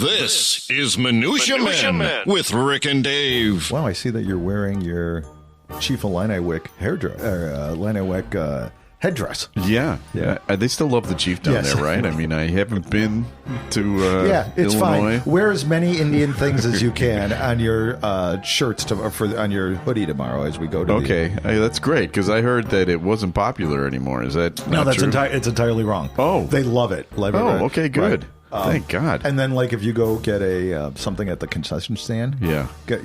This is Minutia Men with Rick and Dave. Wow, I see that you're wearing your Chief Illiniwek headdress. Yeah. They still love the chief down there, right? I mean, I haven't been to it's Illinois. fine. Wear as many Indian things as you can on your shirts on your hoodie tomorrow as we go to. Okay, that's great because I heard that it wasn't popular anymore. Is that No, not that's true? it's entirely wrong. Oh, they love it. Okay, good. Right. Thank God. And then, like, if you go get a something at the concession stand,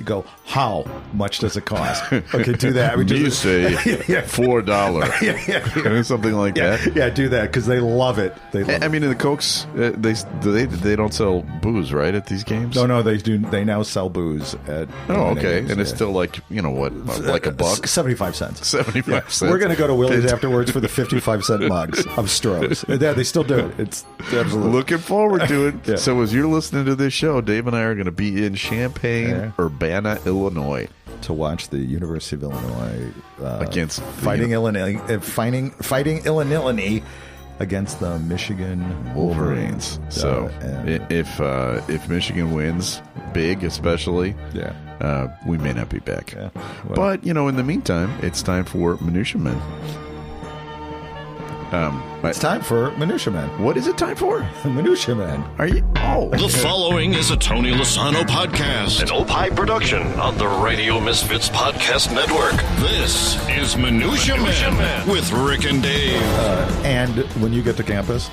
go. How much does it cost? Okay, do that. You say $4, something like that. Yeah, do that because they love it. I mean, in the Cokes, they don't sell booze, right, at these games? No, they do. They now sell booze at. Okay, and it's still like what, like a buck, 75 cents. 75 cents. We're gonna go to Willie's afterwards for the 55-cent mugs of Strohs. Yeah, they still do it. It's absolutely looking forward to it. Yeah. So as you're listening to this show, Dave and I are going to be in Champaign, Urbana, Illinois, to watch the University of Illinois against fighting Illinois against the Michigan Wolverines. So if Michigan wins big, especially, we may not be back. Yeah. Well, but in the meantime, it's time for Minutia Men. It's time for Minutia Men. What is it time for? Minutia Men. Are you? Oh. The following is a Tony Lasano podcast, an Opie production on the Radio Misfits Podcast Network. This is Minutia Men with Rick and Dave. And when you get to campus,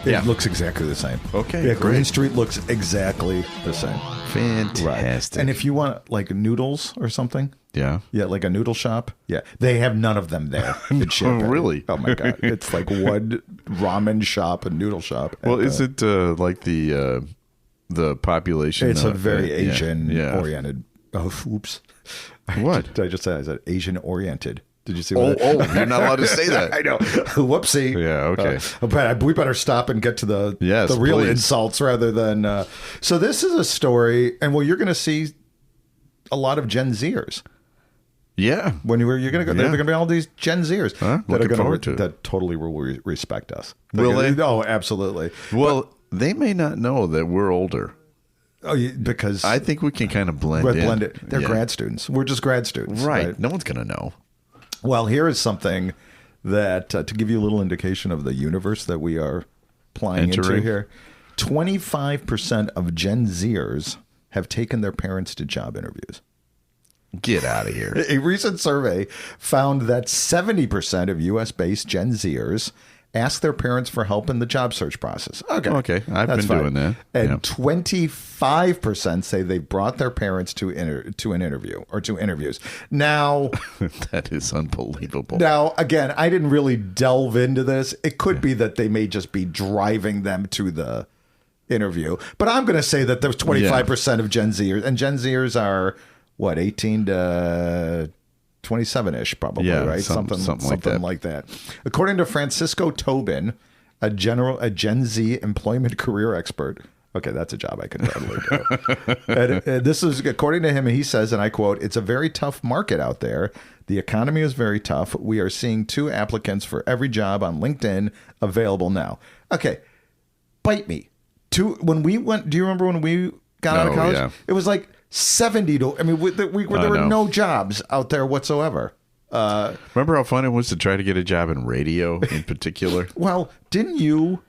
it looks exactly the same. Okay, yeah, great. Green Street looks exactly the same. Fantastic. Right. And if you want like noodles or something, like a noodle shop, they have none of them there. In Champaign. Really? Oh my God! It's like one ramen shop, a noodle shop. Well, is it like the population? It's a very Asian oriented. Oh, oops! What did I just say? I said Asian oriented. Did you see? You're not allowed to say that. I know. Whoopsie. Yeah. Okay. But we better stop and get to the real insults rather than. So this is a story, and you're going to see a lot of Gen Zers. Yeah. When you're going to go, there are going to be all these Gen Zers that are going to that totally will respect us. Will they? Oh, absolutely. Well, they may not know that we're older. Oh, because I think we can kind of blend in. They're grad students. We're just grad students, right? No one's going to know. Well, here is something that, to give you a little indication of the universe that we are plying into here, 25% of Gen Zers have taken their parents to job interviews. Get out of here. A recent survey found that 70% of U.S.-based Gen Zers ask their parents for help in the job search process. Okay. I've been doing that. And 25% say they brought their parents to an interview or to interviews. Now, that is unbelievable. Now, again, I didn't really delve into this. It could be that they may just be driving them to the interview. But I'm going to say that there's 25% of Gen Zers, and Gen Zers are, 18 to 27-ish, probably, right? Something like that. According to Francisco Tobin, a Gen Z employment career expert. Okay, that's a job I could totally do. and this is according to him, and he says, and I quote, "It's a very tough market out there. The economy is very tough. We are seeing 2 applicants for every job on LinkedIn available now." Okay, bite me. When we went, do you remember when we got out of college? Yeah. It was like 70 to, there were no jobs out there whatsoever. Remember how fun it was to try to get a job in radio in particular? Well, didn't you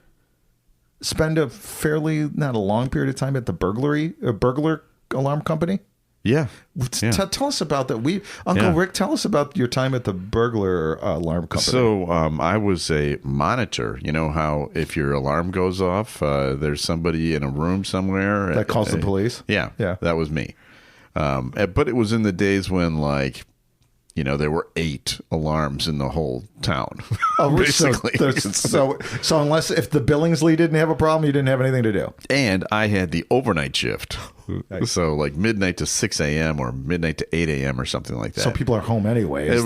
spend a fairly, not a long period of time at the burglar alarm company? Yeah. Tell us about that. Uncle Rick, tell us about your time at the burglar alarm company. So I was a monitor. You know how if your alarm goes off, there's somebody in a room somewhere that calls the police? Yeah. That was me. But it was in the days when there were 8 alarms in the whole town. Oh, basically. So unless if the Billingsley didn't have a problem, you didn't have anything to do. And I had the overnight shift. Nice. So like midnight to 6 a.m. or midnight to 8 a.m. or something like that. So people are home anyway. There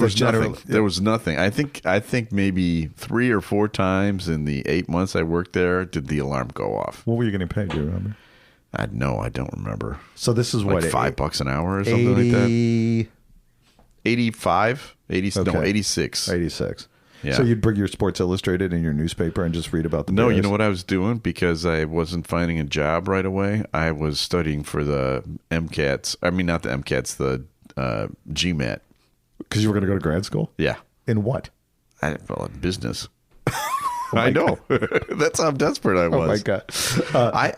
was nothing. I think maybe 3 or 4 times in the 8 months I worked there did the alarm go off. What were you getting paid? Do you remember? I don't remember. So this is like $5 an hour or something like that. 85, 80, okay. No, 86. 86. Yeah. So you'd bring your Sports Illustrated in your newspaper and just read about the No, Bears? you know what I was doing? Because I wasn't finding a job right away. I was studying for the MCATs. I mean, not the MCATs, the GMAT. Because you were going to go to grad school? Yeah. In what? Business. I know. That's how desperate I was. Oh, my God.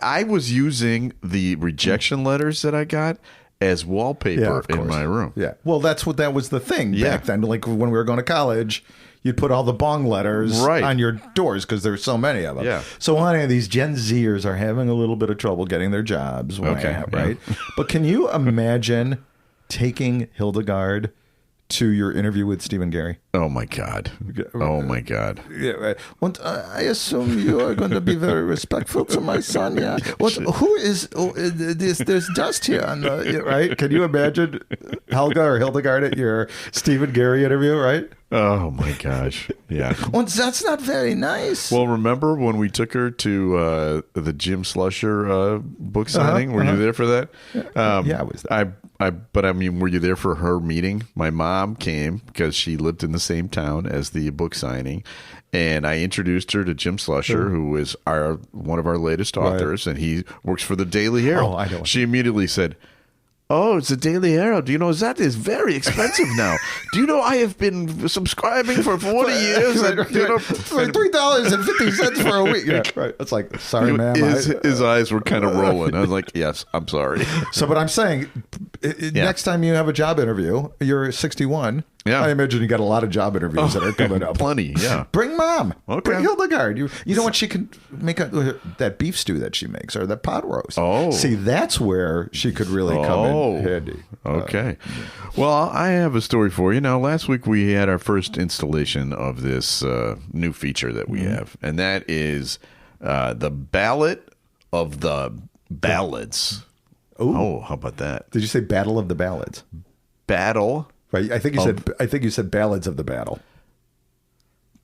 I was using the rejection letters that I got as wallpaper in my room. Yeah. Well, that was the thing back then. Like when we were going to college, you'd put all the bong letters on your doors because there's so many of them. Yeah. So honey, these Gen Zers are having a little bit of trouble getting their jobs. Right? But can you imagine taking Hildegard to your interview with Stephen Gary? Oh, my God. Oh, my God. Yeah, right. I assume you are going to be very respectful to my son. Yeah. Who is there's dust here on the right? Can you imagine Helga or Hildegard at your Stephen Gary interview? Right. Oh my gosh. Yeah. Well, that's not very nice. Well, remember when we took her to the Jim Slusher book signing? Were you there for that? Yeah, I was there. But I mean, were you there for her meeting? My mom came because she lived in the same town as the book signing, and I introduced her to Jim Slusher, who is one of our latest authors, and he works for the Daily Herald. Oh, I know. She immediately said, "Oh, it's the Daily Herald. You know, that is very expensive now. Do you know I have been subscribing for 40 years? And, you know, for $3.50 for a week." Yeah, right. It's like, sorry, ma'am. His eyes were kind of rolling. I was like, yes, I'm sorry. So, but I'm saying, next time you have a job interview, you're 61. Yeah. I imagine you got a lot of job interviews that are coming up. Plenty, yeah. Bring mom. Okay. Bring Hildegard. You know what? She can make that beef stew that she makes, or that pot roast. Oh. See, that's where she could really come in handy. Okay. Well, I have a story for you. Now, last week we had our first installation of this new feature that we have, and that is the Ballot of the Ballads. Ooh. Oh, how about that? Did you say Battle of the Ballads? Battle. Right. I think you said Ballads of the Battle.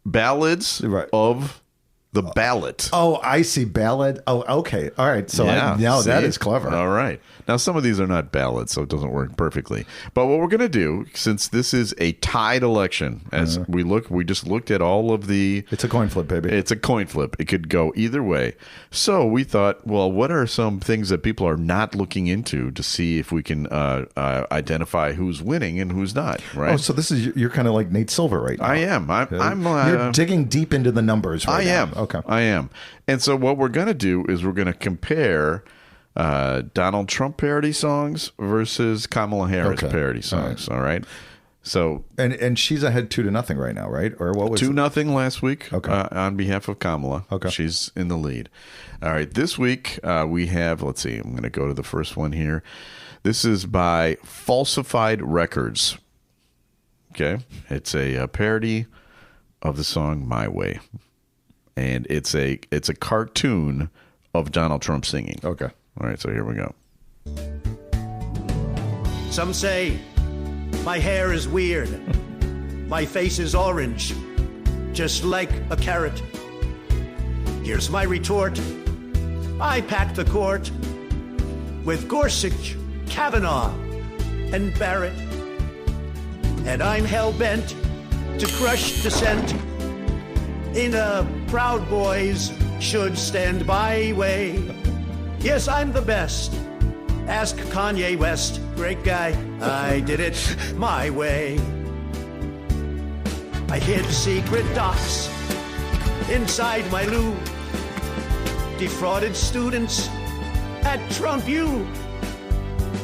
Ballads of the Ballot. Oh, I see. Ballad. Oh, okay. All right. So that is clever. All right. Now, some of these are not ballads, so it doesn't work perfectly. But what we're going to do, since this is a tied election, as we just looked at all of the... It's a coin flip, baby. It's a coin flip. It could go either way. So we thought, well, what are some things that people are not looking into to see if we can identify who's winning and who's not, right? Oh, so you're kind of like Nate Silver right now. I am. You're digging deep into the numbers right now. I am. Okay. I am. And so what we're going to do is we're going to compare Donald Trump parody songs versus Kamala Harris parody songs. All right. So and she's ahead 2-0 right now, right? Or what was 2-0 last week? Okay. On behalf of Kamala. Okay. She's in the lead. All right. This week we have. Let's see. I'm going to go to the first one here. This is by Falsified Records. Okay. It's a parody of the song "My Way." And it's a cartoon of Donald Trump singing. Okay. All right, so here we go. Some say my hair is weird. My face is orange, just like a carrot. Here's my retort. I packed the court with Gorsuch, Kavanaugh, and Barrett. And I'm hell-bent to crush dissent in a Proud Boys should stand by way. Yes, I'm the best. Ask Kanye West. Great guy. I did it my way. I hid secret docs inside my loo. Defrauded students at Trump U.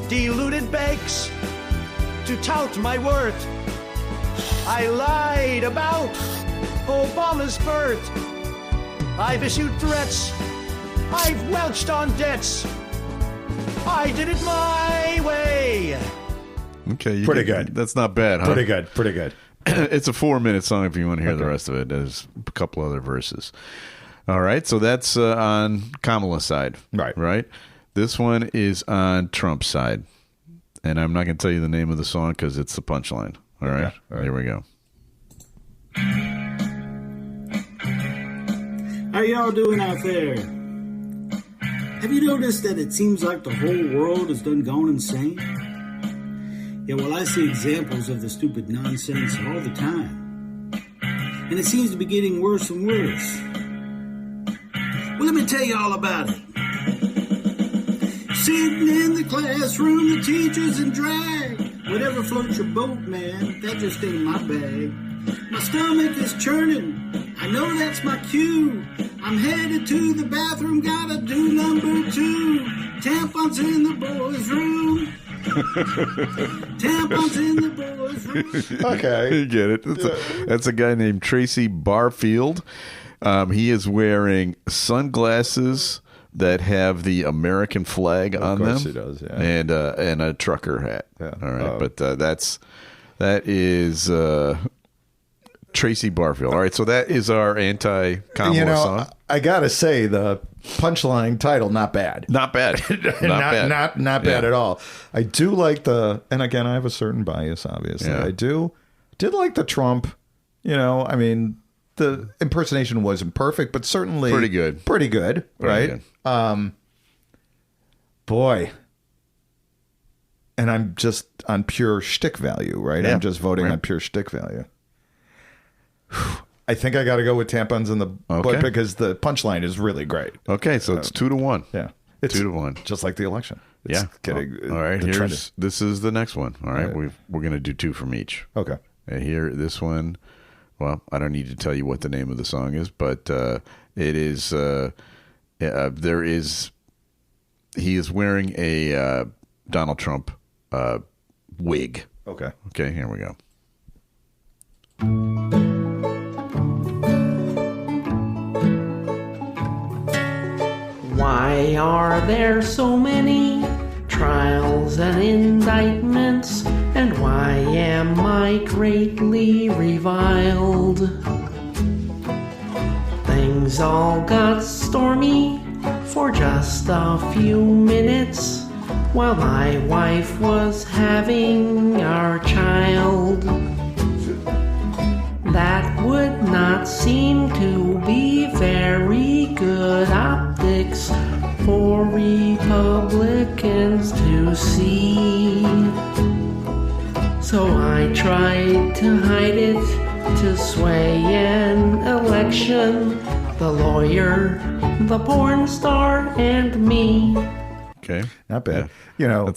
Deluded banks to tout my worth. I lied about Obama's birth. I've issued threats. I've welched on debts. I did it my way. Okay. Pretty good. That's not bad, huh? Pretty good. Pretty good. It's a 4-minute song if you want to hear the rest of it. There's a couple other verses. All right. So that's on Kamala's side. Right. Right. This one is on Trump's side. And I'm not going to tell you the name of the song because it's the punchline. All right. Okay. All right. Here we go. How y'all doing out there? Have you noticed that it seems like the whole world has done gone insane? Yeah, well, I see examples of the stupid nonsense all the time. and it seems to be getting worse and worse. Well, let me tell you all about it. Sitting in the classroom, the teacher's in drag. Whatever floats your boat, man, that just ain't my bag. My stomach is churning, I know that's my cue. I'm headed to the bathroom, gotta do number 2. Tampons in the boys' room. Tampons in the boys' room. Okay. You get it. That's a guy named Tracy Barfield. He is wearing sunglasses that have the American flag on them. Of course he does, yeah. And a trucker hat. Yeah. All right, but that is Tracy Barfield. All right, so that is our anti-Kamala song. I gotta say the punchline title, not bad. Not bad. Not bad at all. I do like and again, I have a certain bias, obviously. Yeah. I did like the Trump. I mean, the impersonation wasn't perfect, but certainly Pretty good, right? good. Boy. And I'm just on pure shtick value, right? Yeah. I'm just voting on pure shtick value. I think I got to go with tampons in the butt because the punchline is really great. Okay, so it's 2-1. Yeah. It's 2-1. Just like the election. It's Yeah. getting, all right, this is the next one. All right, All right. we're going to do 2 from each. Okay. This one, well, I don't need to tell you what the name of the song is, but it is, he is wearing a Donald Trump wig. Okay. Okay, here we go. Why are there so many trials and indictments? And why am I greatly reviled? Things all got stormy for just a few minutes while my wife was having our child. That would not seem to be very good optics for Republicans to see. So I tried to hide it to sway an election. The lawyer, the porn star, and me. Okay. Not bad. Yeah.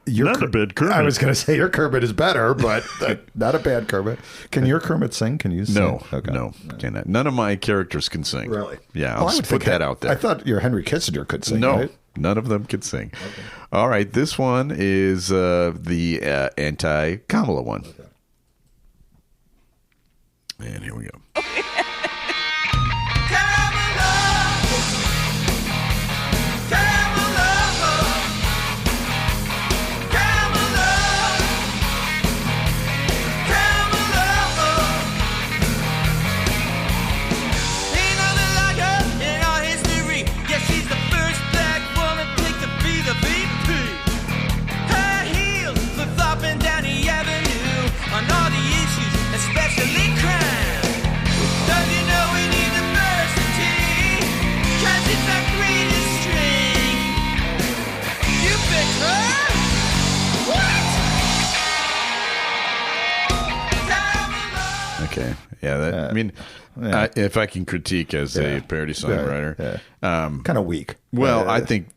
Not a bad Kermit. I was going to say your Kermit is better, but not a bad Kermit. Can your Kermit sing? Can you sing? No, Okay. no, cannot. None of my characters can sing. Really? Yeah, Well, I'll I would just put think that out there. I thought your Henry Kissinger could sing, No, right? none of them can sing. Okay. All right, this one is the anti-Kamala one. Okay. And here we go. Okay. Yeah. If I can critique as a parody songwriter, kind of weak. Well, I think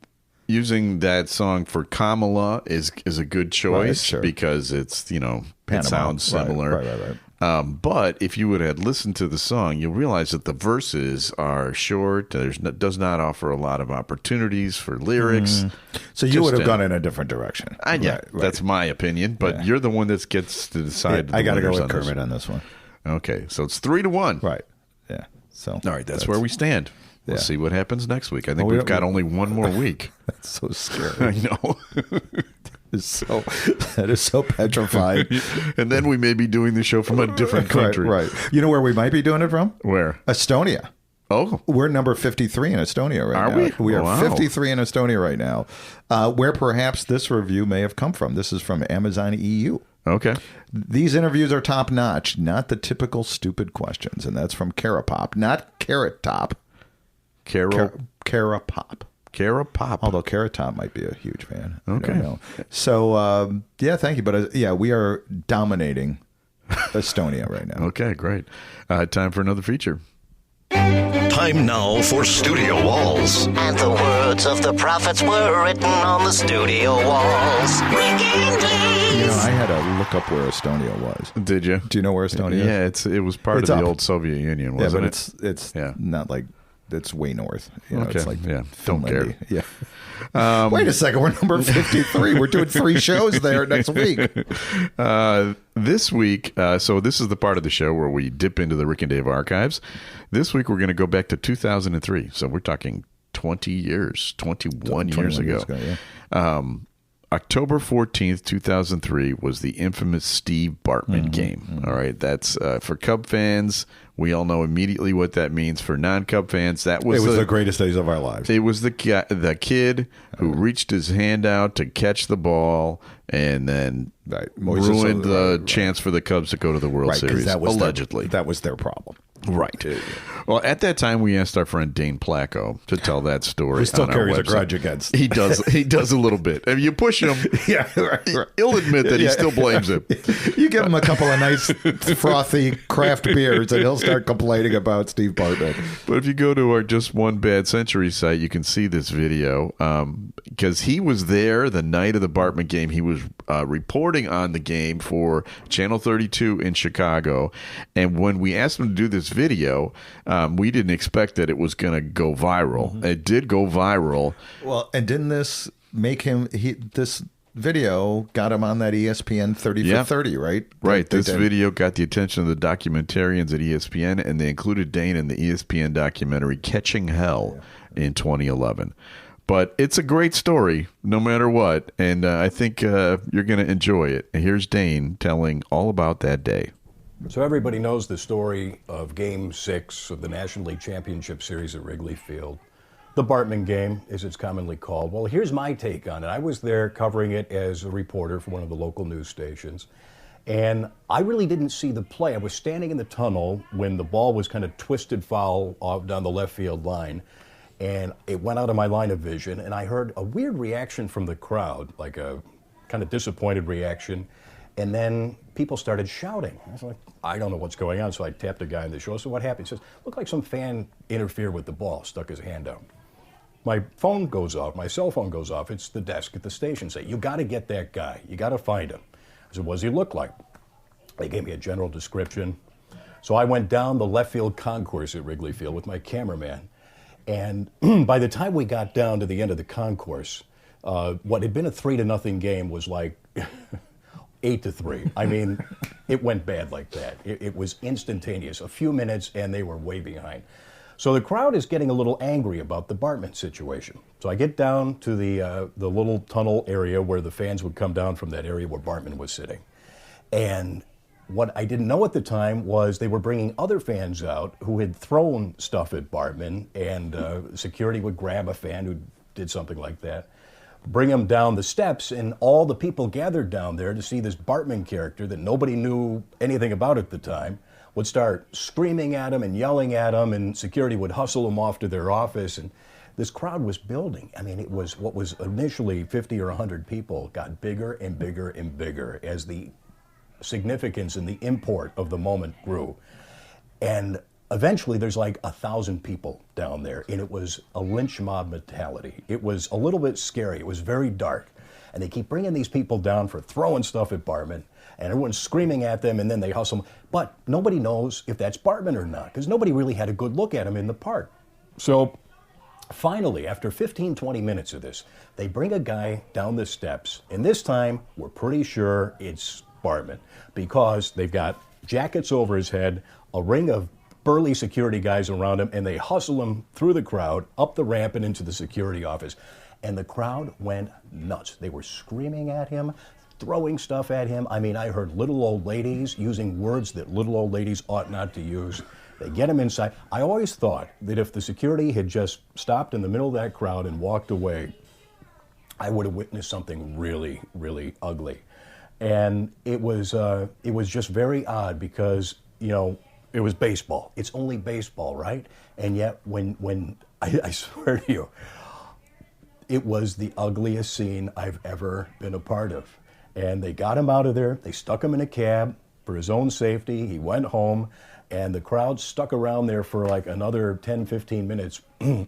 using that song for Kamala is a good choice because it's Panama. It sounds similar. Right. But if you would have listened to the song, you'll realize that the verses are short. Does not offer a lot of opportunities for lyrics. So you would have gone in a different direction. That's my opinion. But you're the one that gets to decide. I got to go with Kermit on this one. Okay, so it's 3-1. Right. Yeah. So all right, that's where we stand. We'll see what happens next week. I think we've got only one more week. That's so scary. I know. That is so petrifying. And then we may be doing the show from a different country. Right. You know where we might be doing it from? Where? Estonia. Oh. We're number 53 in Estonia right now. Are we? We are 53 in Estonia right now, where perhaps this review may have come from. This is from Amazon EU. Okay. These interviews are top notch, not the typical stupid questions. And that's from Carapop, not Carrot Top. Carapop. Carapop. Although Carrot Top might be a huge fan. Okay. I don't know. So, thank you. But we are dominating Estonia right now. Okay, great. Time for another feature. Time now for Studio Walls. And the words of the prophets were written on the studio walls. I had to look up where Estonia was. Did you? Do you know where Estonia is? Yeah, it was part of the old Soviet Union, wasn't it? But it's not like, it's way north. Okay. It's like Don't care. Yeah. Wait a second, we're number 53. We're doing 3 shows there next week. This week, so this is the part of the show where we dip into the Rick and Dave archives. This week, we're going to go back to 2003. So we're talking 21 years ago. October 14th, 2003 was the infamous Steve Bartman game. All right. That's for Cub fans. We all know immediately what that means. For non-Cub fans, it was the greatest days of our lives. It was the kid who reached his hand out to catch the ball and then ruined the chance for the Cubs to go to the World Series, allegedly. That was their problem. Right. Well, at that time, we asked our friend Dane Placco to tell that story. He still carries a website. grudge against. He does. He does a little bit. If you push him, he'll admit that he still blames him. You give him a couple of nice frothy craft beers, and he'll start complaining about Steve Bartman. But if you go to our Just One Bad Century site, you can see this video because he was there the night of the Bartman game. He was reporting on the game for Channel 32 in Chicago, and when we asked him to do this video, we didn't expect that it was going to go viral. It did go viral. Well, and didn't this make him? This video got him on that ESPN 30 for 30, right? Right. This video got the attention of the documentarians at ESPN, and they included Dane in the ESPN documentary Catching Hell in 2011. But it's a great story, no matter what, and I think you're going to enjoy it. And here's Dane telling all about that day. So everybody knows the story of Game 6 of the National League Championship Series at Wrigley Field. The Bartman game, as it's commonly called. Well, here's my take on it. I was there covering it as a reporter for one of the local news stations, and I really didn't see the play. I was standing in the tunnel when the ball was kind of twisted foul off down the left field line, and it went out of my line of vision, and I heard a weird reaction from the crowd, like a kind of disappointed reaction. And then people started shouting. I was like, I don't know what's going on. So I tapped a guy on the shoulder. So what happened? He says, looked like some fan interfered with the ball, stuck his hand out. My phone goes off. My cell phone goes off. It's the desk at the station. Say, you got to get that guy. You got to find him. I said, what does he look like? They gave me a general description. So I went down the left field concourse at Wrigley Field with my cameraman. And by the time we got down to the end of the concourse, what had been a 3-0 game was like 8-3. I mean, it went bad like that. It was instantaneous. A few minutes, and they were way behind. So the crowd is getting a little angry about the Bartman situation. So I get down to the little tunnel area where the fans would come down from that area where Bartman was sitting. And what I didn't know at the time was they were bringing other fans out who had thrown stuff at Bartman, and security would grab a fan who did something like that, bring him down the steps, and all the people gathered down there to see this Bartman character that nobody knew anything about at the time would start screaming at him and yelling at him, and security would hustle him off to their office, and this crowd was building. I mean, it was what was initially 50 or 100 people got bigger and bigger and bigger as the significance and the import of the moment grew. And eventually there's like 1,000 people down there, and it was a lynch mob mentality. It was a little bit scary. It was very dark. And they keep bringing these people down for throwing stuff at Bartman, and everyone's screaming at them, and then they hustle them. But nobody knows if that's Bartman or not, because nobody really had a good look at him in the park. So finally, after 15, 20 minutes of this, they bring a guy down the steps, and this time we're pretty sure it's Bartman, because they've got jackets over his head, a ring of burly security guys around him, and they hustle him through the crowd, up the ramp and into the security office. And the crowd went nuts. They were screaming at him, throwing stuff at him. I mean, I heard little old ladies using words that little old ladies ought not to use. They get him inside. I always thought that if the security had just stopped in the middle of that crowd and walked away, I would have witnessed something really, really ugly. And it was just very odd because, you know, it was baseball. It's only baseball, right? And yet when I swear to you, it was the ugliest scene I've ever been a part of. And they got him out of there. They stuck him in a cab. For his own safety, he went home, and the crowd stuck around there for like another 10, 15 minutes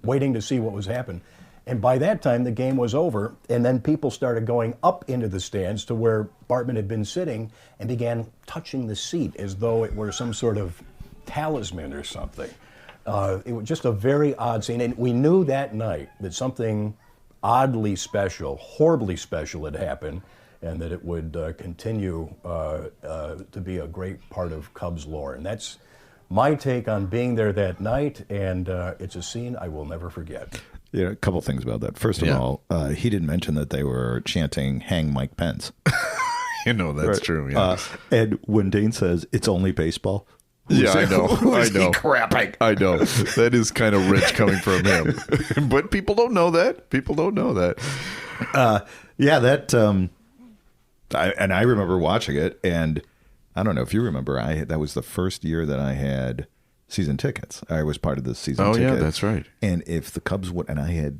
waiting to see what was happening. And by that time, the game was over, and then people started going up into the stands to where Bartman had been sitting and began touching the seat as though it were some sort of talisman or something. It was just a very odd scene, and we knew that night that something oddly special, horribly special had happened, and that it would continue to be a great part of Cubs lore. And that's my take on being there that night, and it's a scene I will never forget. Yeah, a couple things about that. First of all, he didn't mention that they were chanting "Hang Mike Pence." That's true. Yeah. And when Dane says it's only baseball, I know. Who's he crapping? I know. That is kind of rich coming from him, but people don't know that. People don't know that. I remember watching it, and I don't know if you remember. That was the first year that I had season tickets. I was part of the season ticket. Oh, yeah, that's right. And if the Cubs would, and I had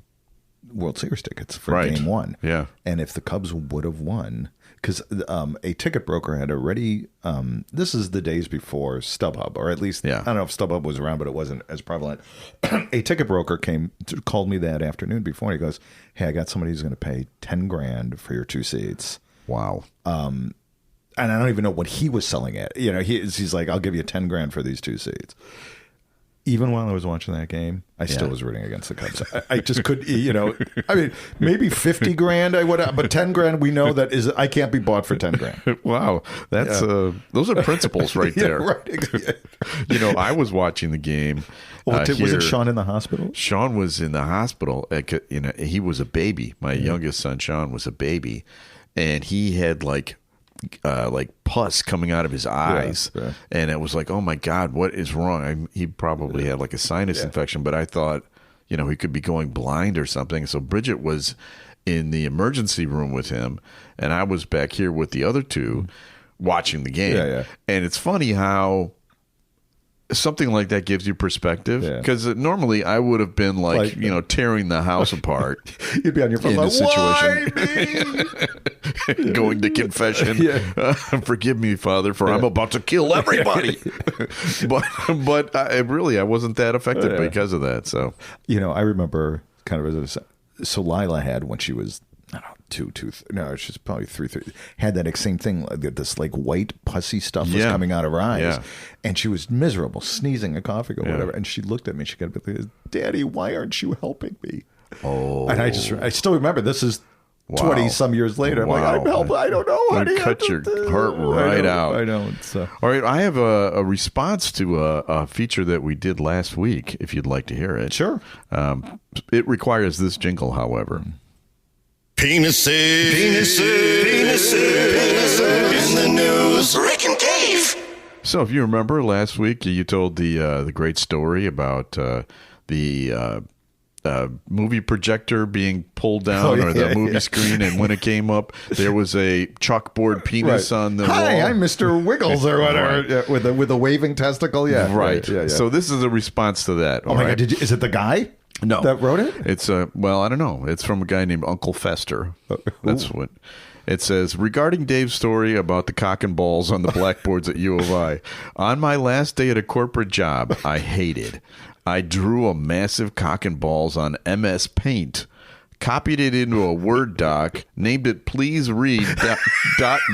World Series tickets for Game 1. Yeah. And if the Cubs would have won, because a ticket broker had already, this is the days before StubHub, or at least, I don't know if StubHub was around, but it wasn't as prevalent. A ticket broker called me that afternoon before, and he goes, "Hey, I got somebody who's going to pay $10,000 for your 2 seats." Wow. And I don't even know what he was selling at. He's like, "I'll give you $10,000 for these 2 seats." Even while I was watching that game, I still was rooting against the Cubs. I just could, I mean, maybe $50,000 I would have, but $10,000 we know that I can't be bought for $10,000. Wow, that's those are principles right there. Right. I was watching the game. Wasn't Sean in the hospital? Sean was in the hospital. He was a baby. My youngest son, Sean, was a baby, and he had like pus coming out of his eyes, and it was like, oh my God, what is wrong? He probably had like a sinus infection, but I thought, he could be going blind or something. So Bridget was in the emergency room with him, and I was back here with the other two watching the game. And it's funny how something like that gives you perspective, because normally I would have been like tearing the house apart. You'd be on your phone in like, situation. Why me? Going to confession. Forgive me, Father, for I'm about to kill everybody. but I wasn't that affected because of that. So I remember kind of so Lila had, when she was, I don't know, she's probably 3, had that same thing, this like white pussy stuff was coming out of her eyes, and she was miserable, sneezing and coughing or whatever. And she looked at me, she got up, "Daddy, why aren't you helping me?" And I still remember, this is 20 some years later. I'm like, I'm helping. I don't know. Honey, cut your heart right out. I know. All right, I have a response to a feature that we did last week, if you'd like to hear it. Sure. It requires this jingle, however. Penises in the news. Rick and Dave. So, if you remember last week, you told the great story about the movie projector being pulled down, or the movie screen, and when it came up, there was a chalkboard penis on the wall. Hi, I'm Mr. Wiggles or whatever, with a waving testicle. Right. So this is a response to that. Oh my God! Is it the guy? No, that wrote it? It's I don't know. It's from a guy named Uncle Fester. That's what it says. Regarding Dave's story about the cock and balls on the blackboards at U of I, on my last day at a corporate job, I hated. I drew a massive cock and balls on MS Paint, copied it into a Word doc, named it Please Read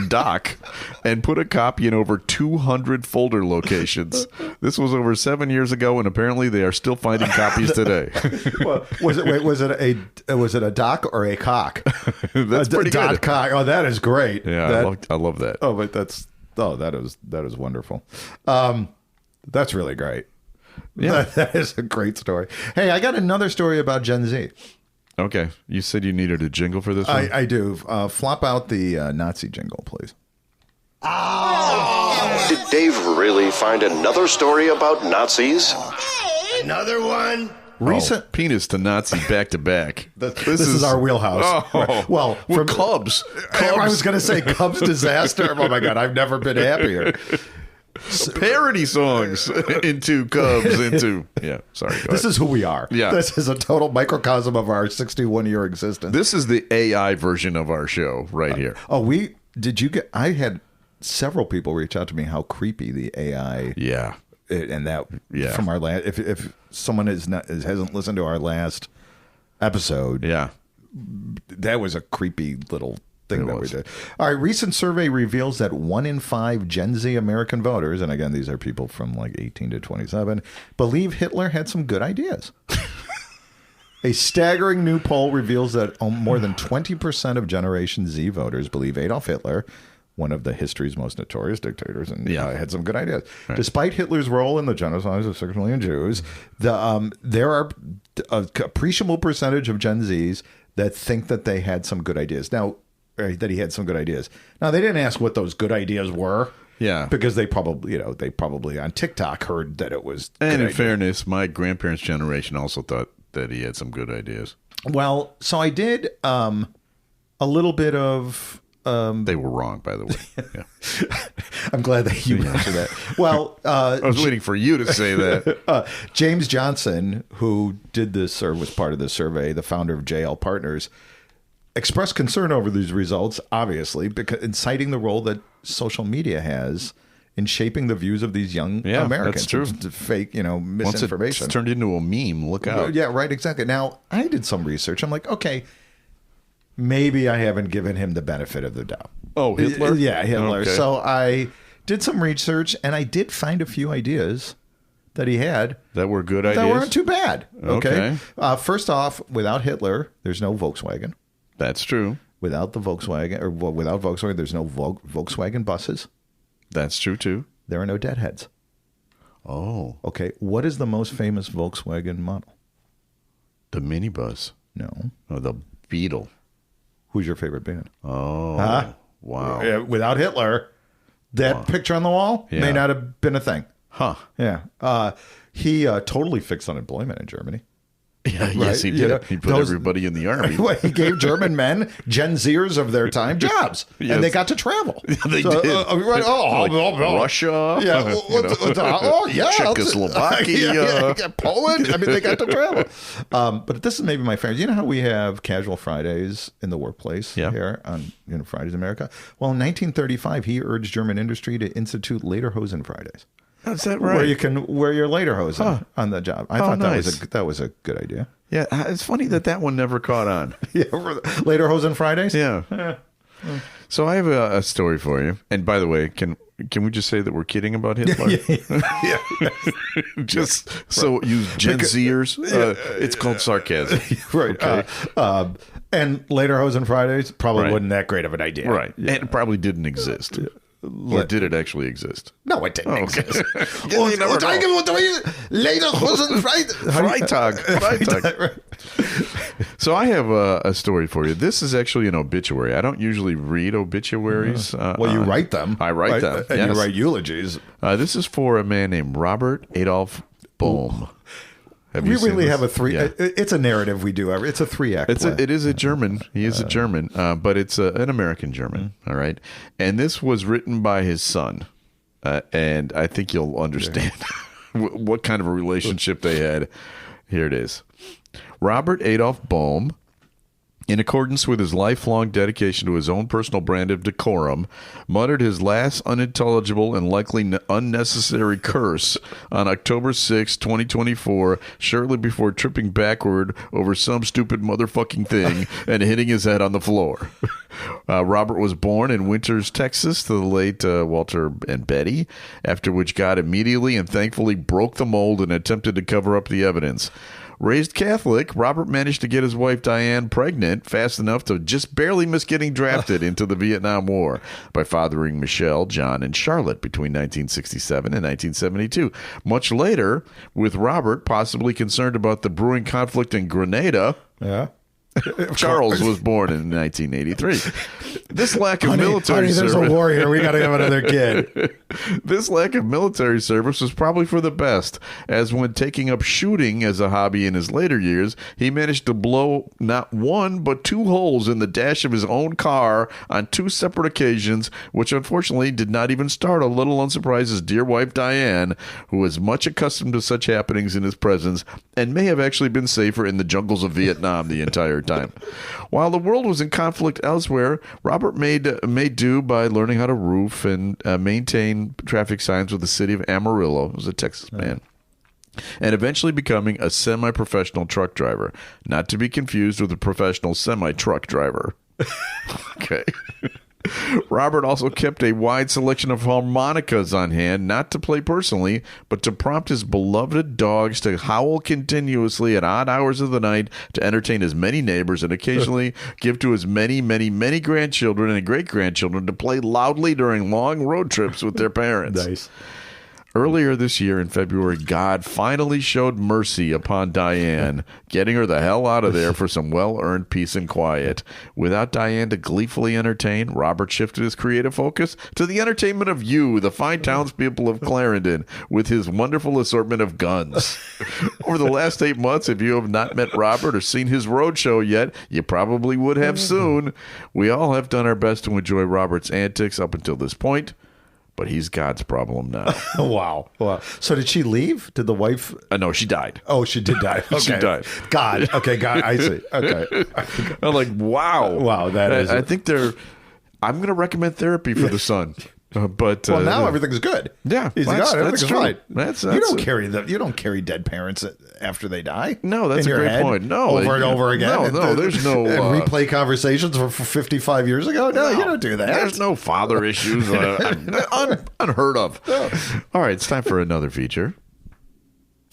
.doc, and put a copy in over 200 folder locations. This was over 7 years ago, and apparently they are still finding copies today. Well, was it a doc or a cock? That's pretty good. Cock. Oh, that is great. Yeah, I love that. Oh, but that is wonderful. That's really great. Yeah, that is a great story. Hey, I got another story about Gen Z. Okay, you said you needed a jingle for this one? I do. Flop out the Nazi jingle, please. Did Dave really find another story about Nazis? Another one? Recent penis to Nazi back to back. This is our wheelhouse. Oh, well, from Cubs. I was going to say Cubs disaster. Oh my God, I've never been happier. Parody songs into Cubs into sorry. This is who we are. Yeah, this is a total microcosm of our 61-year existence. This is the AI version of our show right here. I had several people reach out to me how creepy the AI. Yeah. And that from our last, if someone hasn't listened to our last episode, that was a creepy little thing we did. All right, recent survey reveals that 1 in 5 Gen Z American voters, and again, these are people from like 18 to 27, believe Hitler had some good ideas. A staggering new poll reveals that more than 20% of Generation Z voters believe Adolf Hitler, one of the history's most notorious dictators, and had some good ideas. Right. Despite Hitler's role in the genocide of 6 million Jews, there are an appreciable percentage of Gen Zs that think that they had some good ideas. Now, that he had some good ideas. Now, they didn't ask what those good ideas were. Yeah. Because they probably on TikTok heard that it was good. And in fairness, my grandparents' generation also thought that he had some good ideas. Well, so I did a little bit of... they were wrong, by the way. Yeah. I'm glad that you mentioned that. Well, I was waiting for you to say that. James Johnson, who did this or was part of this survey, the founder of JL Partners, expressed concern over these results, obviously, because citing the role that social media has in shaping the views of these young Americans. That's true. Fake, misinformation. Once it's turned into a meme, look out. Yeah, right, exactly. Now, I did some research. I'm like, okay, maybe I haven't given him the benefit of the doubt. Oh, Hitler? Yeah, Hitler. Okay. So I did some research, and I did find a few ideas that he had. That were good ideas? That weren't too bad. Okay. First off, without Hitler, there's no Volkswagen. That's true. Without Volkswagen, there's no Volkswagen buses. That's true, too. There are no deadheads. Oh. Okay. What is the most famous Volkswagen model? The minibus. No. Oh, the Beetle. Who's your favorite band? Oh. Wow. Without Hitler, that picture on the wall may not have been a thing. Huh. Yeah. He totally fixed unemployment in Germany. Yeah, yes, he did. He put everybody in the army. He gave German men, Gen Zers of their time, jobs, and they got to travel. They did. Russia. Yeah. Czechoslovakia. Poland. I mean, they got to travel. But this is maybe my favorite. You know how we have casual Fridays in the workplace here on Fridays in America? Well, in 1935, he urged German industry to institute Lederhosen Fridays. Is that right? Where you can wear your lederhosen on the job. I thought that was a good idea. Yeah, it's funny that one never caught on. Lederhosen Fridays? Yeah. So I have a story for you. And by the way, can we just say that we're kidding about Hitler? Yeah. Just so you Gen Zers, it's called sarcasm. Right. Okay. And Lederhosen Fridays probably wasn't that great of an idea. Right. Yeah. And it probably didn't exist. Or did it actually exist? No, it didn't exist. Freitag. So I have a story for you. This is actually an obituary. I don't usually read obituaries. You write them. I write them. And you write eulogies. This is for a man named Robert Adolf Bohm. We really have a three. Yeah. It's a narrative we do. It's a 3-act play. It is a German. He is a German, but it's an American German. All right. And this was written by his son. And I think you'll understand what kind of a relationship they had. Here it is. Robert Adolf Bohm, in accordance with his lifelong dedication to his own personal brand of decorum, muttered his last unintelligible and likely unnecessary curse on October 6, 2024, shortly before tripping backward over some stupid motherfucking thing and hitting his head on the floor. Robert was born in Winters, Texas, to the late Walter and Betty, after which God immediately and thankfully broke the mold and attempted to cover up the evidence. Raised Catholic, Robert managed to get his wife Diane pregnant fast enough to just barely miss getting drafted into the Vietnam War by fathering Michelle, John, and Charlotte between 1967 and 1972. Much later, with Robert possibly concerned about the brewing conflict in Grenada, Charles was born in 1983. This lack of military there's service. a war here. We got to have another kid. This lack of military service was probably for the best, as when taking up shooting as a hobby in his later years, he managed to blow not one but 2 holes in the dash of his own car on 2 separate occasions, which unfortunately did not even start a little unsurprised his dear wife Diane, who was much accustomed to such happenings in his presence and may have actually been safer in the jungles of Vietnam the entire time. While the world was in conflict elsewhere, Robert made do by learning how to roof and maintain traffic signs with the city of Amarillo. He was a Texas man. And eventually becoming a semi-professional truck driver. Not to be confused with a professional semi-truck driver. Okay. Robert also kept a wide selection of harmonicas on hand, not to play personally, but to prompt his beloved dogs to howl continuously at odd hours of the night to entertain his many neighbors and occasionally give to his many, many, many grandchildren and great-grandchildren to play loudly during long road trips with their parents. Nice. Earlier this year in February, God finally showed mercy upon Diane, getting her the hell out of there for some well-earned peace and quiet. Without Diane to gleefully entertain, Robert shifted his creative focus to the entertainment of you, the fine townspeople of Clarendon, with his wonderful assortment of guns. Over the last 8 months, if you have not met Robert or seen his roadshow yet, you probably would have soon. We all have done our best to enjoy Robert's antics up until this point. But he's God's problem now. Wow. So did she leave? Did the wife? No, she died. Oh, she did die. Okay. She died. God. Okay, God. I see. Okay. I'm like, wow. Wow, that is. I think I'm going to recommend therapy for the son. But now everything's good. Yeah, he's gone. Everything's fine. You don't carry dead parents after they die. No, that's a great point. No, over and over again. No, there's no replay conversations from 55 years ago. No, you don't do that. There's no father issues. Unheard of. No. All right, it's time for another feature.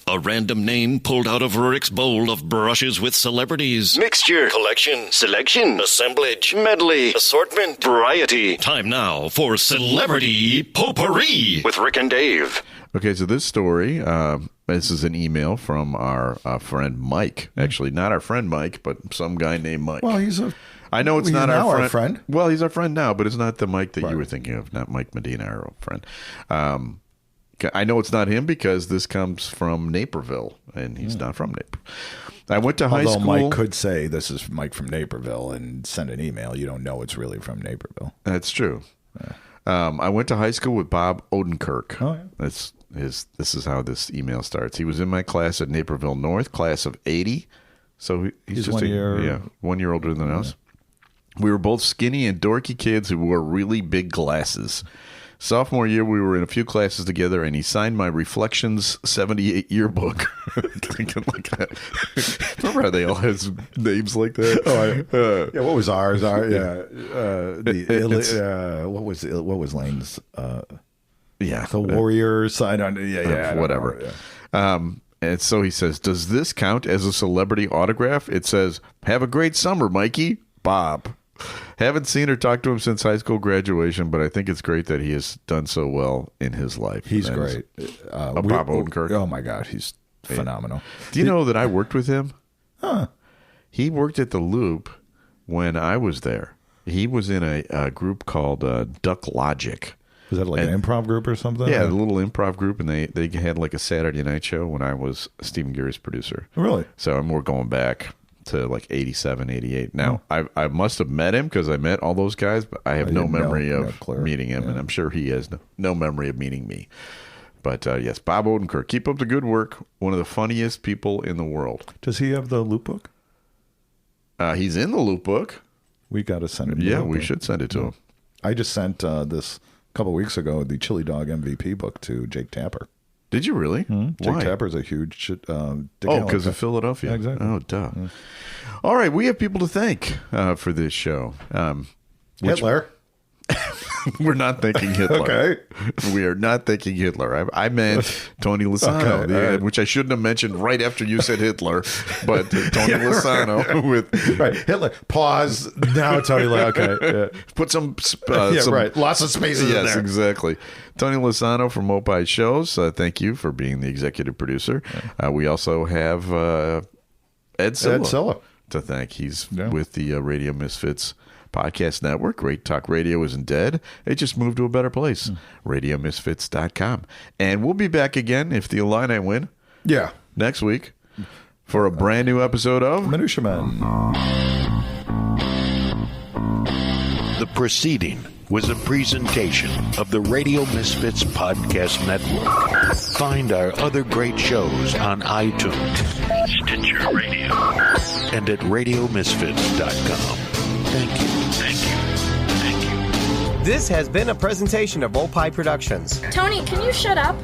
A random name pulled out of Rurik's bowl of brushes with celebrities. Mixture, collection, selection, assemblage, medley, assortment, variety. Time now for Celebrity Potpourri with Rick and Dave. Okay, so this story, this is an email from our friend Mike. Actually, not our friend Mike, but some guy named Mike. Well, I know it's not our friend. Well, he's our friend now, but it's not the Mike that you were thinking of, not Mike Medina, our friend. I know it's not him because this comes from Naperville, and he's not from Naperville. I went to high school. Mike could say this is Mike from Naperville and send an email. You don't know it's really from Naperville. That's true. Yeah. I went to high school with Bob Odenkirk. Oh, yeah. This is how this email starts. He was in my class at Naperville North, class of 80. So he's just 1 year older than us. We were both skinny and dorky kids who wore really big glasses. Sophomore year, we were in a few classes together, and he signed my Reflections 78 yearbook. Remember how they all had names like that? Yeah, what was ours? What was Lane's? The Warrior sign on. Whatever. And so he says, does this count as a celebrity autograph? It says, have a great summer, Mikey. Bob. Haven't seen or talked to him since high school graduation, but I think it's great that he has done so well in his life. He's great. Bob Odenkirk. Oh, my God. He's phenomenal. Do you know that I worked with him? Huh. He worked at the Loop when I was there. He was in a group called Duck Logic. Was that like an improv group or something? Yeah, a little improv group, and they had like a Saturday night show when I was Stephen Geary's producer. Really? So we're going back to like 87, 88. Now, I must have met him because I met all those guys, but I have no memory of meeting him, and I'm sure he has no memory of meeting me. But yes, Bob Odenkirk, keep up the good work. One of the funniest people in the world. Does he have the Loop book? He's in the Loop book. We got to send it. Yeah, we should send it to him. I just sent this a couple of weeks ago, the Chili Dog MVP book to Jake Tapper. Did you really? Mm-hmm. Jake Tapper's a huge because of Philadelphia. Yeah, exactly. Oh, duh. Yeah. All right, we have people to thank for this show. Hitler. We're not thanking Hitler. Okay. We are not thanking Hitler. I meant Tony Lasano, which I shouldn't have mentioned right after you said Hitler, but Tony Lasano with Hitler. Pause. Now Tony Lasano. Okay. Yeah. Put some lots of spaces in there. Yes, exactly. Tony Lasano from Opie Shows. Thank you for being the executive producer. We also have Ed Silla. to thank. He's with the Radio Misfits podcast network. Great Talk Radio isn't dead. It just moved to a better place. RadioMisfits.com. And we'll be back again if the Illini win. Yeah. Next week for a brand new episode of Minutia Men. The proceeding was a presentation of the Radio Misfits Podcast Network. Find our other great shows on iTunes, Stitcher Radio, and at RadioMisfits.com. Thank you. Thank you. Thank you. This has been a presentation of Opie Productions. Tony, can you shut up?